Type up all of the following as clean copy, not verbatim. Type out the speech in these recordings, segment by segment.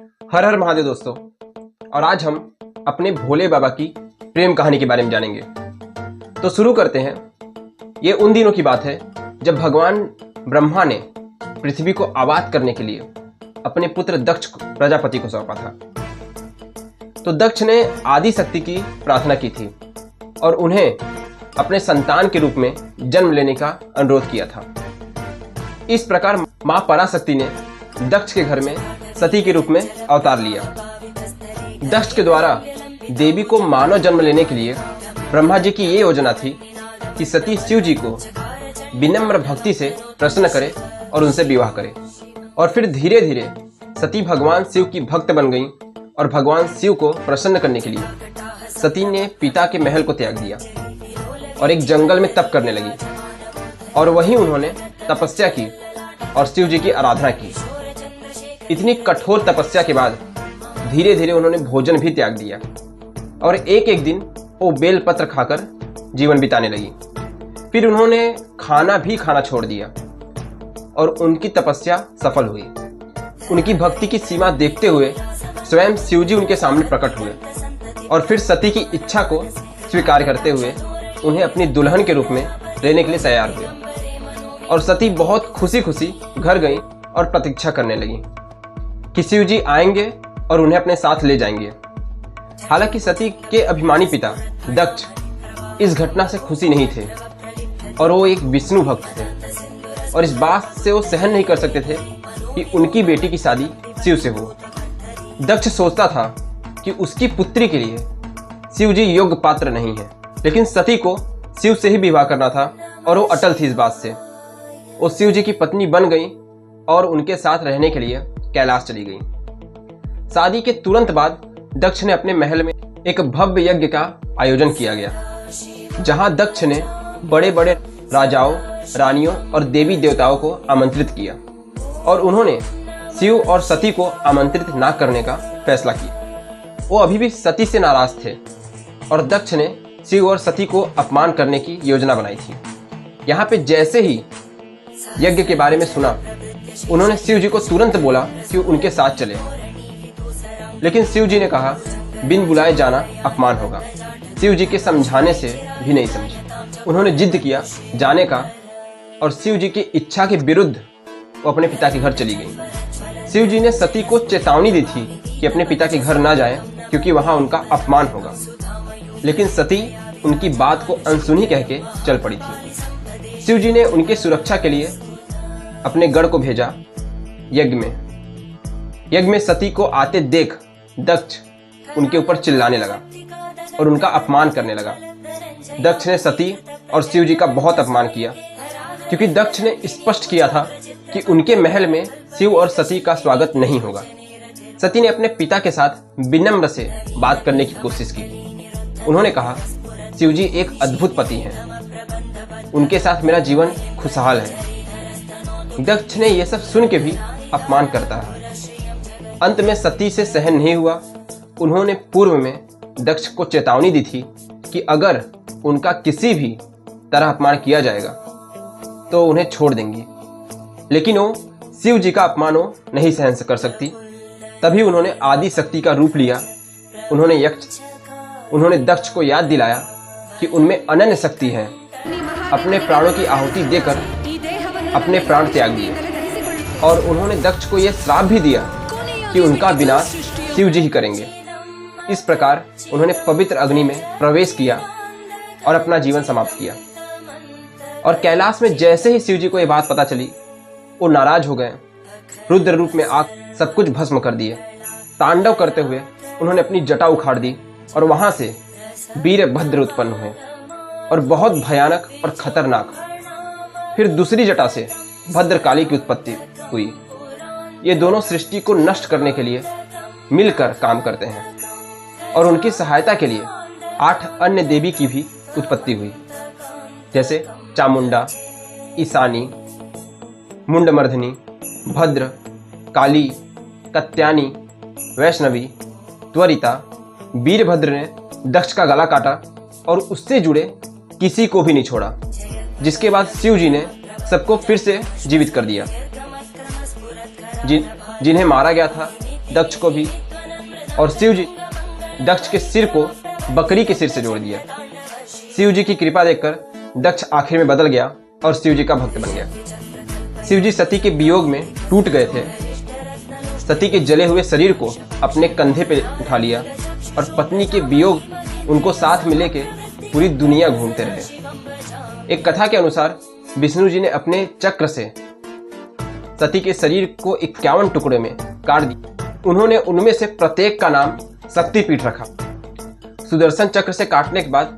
हर हर महादेव दोस्तों। और आज हम अपने भोले बाबा की प्रेम कहानी के बारे में जानेंगे। तो शुरू करते हैं। ये उन दिनों की बात है जब भगवान ब्रह्मा ने पृथ्वी को आबाद करने के लिए अपने पुत्र दक्ष प्रजापति को सौंपा था। तो दक्ष ने आदि शक्ति की प्रार्थना की थी और उन्हें अपने संतान के रूप में जन्म लेने का अनुरोध किया था। इस प्रकार मां पराशक्ति ने दक्ष के घर में सती के रूप में अवतार लिया। दक्ष के द्वारा देवी को मानव जन्म लेने के लिए ब्रह्मा जी की ये योजना थी कि सती शिव जी को विनम्र भक्ति से प्रसन्न करे और उनसे विवाह करे। और फिर धीरे धीरे सती भगवान शिव की भक्त बन गई और भगवान शिव को प्रसन्न करने के लिए सती ने पिता के महल को त्याग दिया और एक जंगल में तप करने लगी। और वहीं उन्होंने तपस्या की और शिव जी की आराधना की। इतनी कठोर तपस्या के बाद धीरे धीरे उन्होंने भोजन भी त्याग दिया और एक एक दिन वो बेलपत्र खाकर जीवन बिताने लगी। फिर उन्होंने खाना भी खाना छोड़ दिया और उनकी तपस्या सफल हुई। उनकी भक्ति की सीमा देखते हुए स्वयं शिव जी उनके सामने प्रकट हुए और फिर सती की इच्छा को स्वीकार करते हुए उन्हें अपनी दुल्हन के रूप में रहने के लिए तैयार हुए। और सती बहुत खुशी खुशी घर गई और प्रतीक्षा करने लगी कि शिव जी आएंगे और उन्हें अपने साथ ले जाएंगे। हालांकि सती के अभिमानी पिता दक्ष इस घटना से खुशी नहीं थे और वो एक विष्णु भक्त थे और इस बात से वो सहन नहीं कर सकते थे कि उनकी बेटी की शादी शिव से हो। दक्ष सोचता था कि उसकी पुत्री के लिए शिव जी योग्य पात्र नहीं है, लेकिन सती को शिव से ही विवाह करना था और वो अटल थी इस बात से। वो शिव जी की पत्नी बन गई और उनके साथ रहने के लिए कैलाश चली गई। शादी के तुरंत बाद दक्ष ने अपने महल में एक भव्य यज्ञ का आयोजन किया गया, जहां दक्ष ने बड़े बड़े राजाओं, रानियों और देवी देवताओं को आमंत्रित किया और उन्होंने शिव और सती को आमंत्रित ना करने का फैसला किया। वो अभी भी सती से नाराज थे और दक्ष ने शिव और सती को अपमान करने की योजना बनाई थी। यहाँ पे जैसे ही यज्ञ के बारे में सुना, उन्होंने शिव जी को तुरंत बोला कि उनके साथ चले, लेकिन शिव जी ने कहा बिन बुलाए जाना अपमान होगा। शिव जी के समझाने से भी नहीं समझी। उन्होंने जिद किया जाने का और शिव जी की इच्छा के विरुद्ध वो अपने पिता के घर चली गई। शिव जी ने सती को चेतावनी दी थी कि अपने पिता के घर ना जाए क्योंकि वहां उनका अपमान होगा, लेकिन सती उनकी बात को अनसुनी कह के चल पड़ी थी। शिव जी ने उनके सुरक्षा के लिए अपने गढ़ को भेजा। यज्ञ में सती को आते देख दक्ष उनके ऊपर चिल्लाने लगा और उनका अपमान करने लगा। दक्ष ने सती और शिव जी का बहुत अपमान किया क्योंकि दक्ष ने स्पष्ट किया था कि उनके महल में शिव और सती का स्वागत नहीं होगा। सती ने अपने पिता के साथ विनम्र से बात करने की कोशिश की। उन्होंने कहा शिव जी एक अद्भुत पति हैं, उनके साथ मेरा जीवन खुशहाल है। दक्ष ने यह सब सुन के भी अपमान करता है। अंत में सती से सहन नहीं हुआ। उन्होंने पूर्व में दक्ष को चेतावनी दी थी कि अगर उनका किसी भी तरह अपमान किया जाएगा तो उन्हें छोड़ देंगी, लेकिन वो शिव जी का अपमान वो नहीं सहन कर सकती। तभी उन्होंने आदि शक्ति का रूप लिया। उन्होंने दक्ष को याद दिलाया कि उनमें अनन्य शक्ति है। अपने प्राणों की आहुति देकर अपने प्राण त्याग दिए और उन्होंने दक्ष को यह श्राप भी दिया कि उनका विनाश शिव जी ही करेंगे। इस प्रकार उन्होंने पवित्र अग्नि में प्रवेश किया और अपना जीवन समाप्त किया। और कैलाश में जैसे ही शिव जी को यह बात पता चली, वो नाराज हो गए। रुद्र रूप में आग सब कुछ भस्म कर दिए। तांडव करते हुए उन्होंने अपनी जटा उखाड़ दी और वहां से वीरभद्र उत्पन्न हुए और बहुत भयानक और खतरनाक। फिर दूसरी जटा से भद्रकाली की उत्पत्ति हुई। ये दोनों सृष्टि को नष्ट करने के लिए मिलकर काम करते हैं और उनकी सहायता के लिए 8 अन्य देवी की भी उत्पत्ति हुई, जैसे चामुंडा, ईशानी, मुंडमर्धनी, भद्र, काली, कत्यानी, वैष्णवी, त्वरिता। वीरभद्र ने दक्ष का गला काटा और उससे जुड़े किसी को भी नहीं छोड़ा, जिसके बाद शिव जी ने सबको फिर से जीवित कर दिया। जिन्हें मारा गया था दक्ष को भी, और शिव जी दक्ष के सिर को बकरी के सिर से जोड़ दिया। शिव जी की कृपा देखकर दक्ष आखिर में बदल गया और शिव जी का भक्त बन गया। शिव जी सती के वियोग में टूट गए थे। सती के जले हुए शरीर को अपने कंधे पे उठा लिया और पत्नी के वियोग उनको साथ में लेके पूरी दुनिया घूमते रहे। एक कथा के अनुसार विष्णु जी ने अपने चक्र से सती के शरीर को 51 टुकड़े में काट दिया। उन्होंने उनमें से प्रत्येक का नाम शक्तिपीठ रखा। सुदर्शन चक्र से काटने के बाद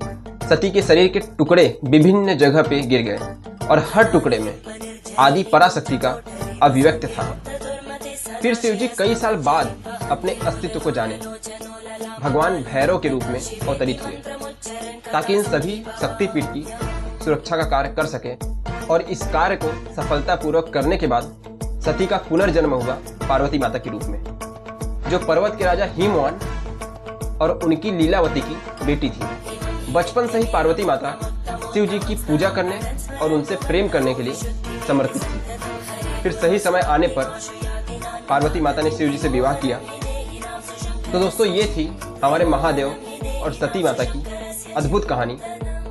सती के शरीर के टुकड़े विभिन्न जगह पे गिर गए और हर टुकड़े में आदि पराशक्ति का अभिव्यक्त था। फिर शिव जी कई साल बाद अपने अस्तित्व को जाने भगवान भैरव के रूप में अवतरित हुए, ताकि इन सभी शक्तिपीठ की सुरक्षा का कार्य कर सके। और इस कार्य को सफलतापूर्वक करने के बाद सती का पुनर्जन्म हुआ पार्वती माता के रूप में, जो पर्वत के राजा हिमवान और उनकी लीलावती की बेटी थी। बचपन से ही पार्वती माता शिव जी की पूजा करने और उनसे प्रेम करने के लिए समर्पित थी। फिर सही समय आने पर पार्वती माता ने शिव जी से विवाह किया। तो दोस्तों, ये थी हमारे महादेव और सती माता की अद्भुत कहानी।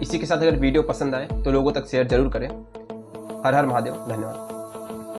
इसी के साथ अगर वीडियो पसंद आए तो लोगों तक शेयर जरूर करें। हर हर महादेव। धन्यवाद।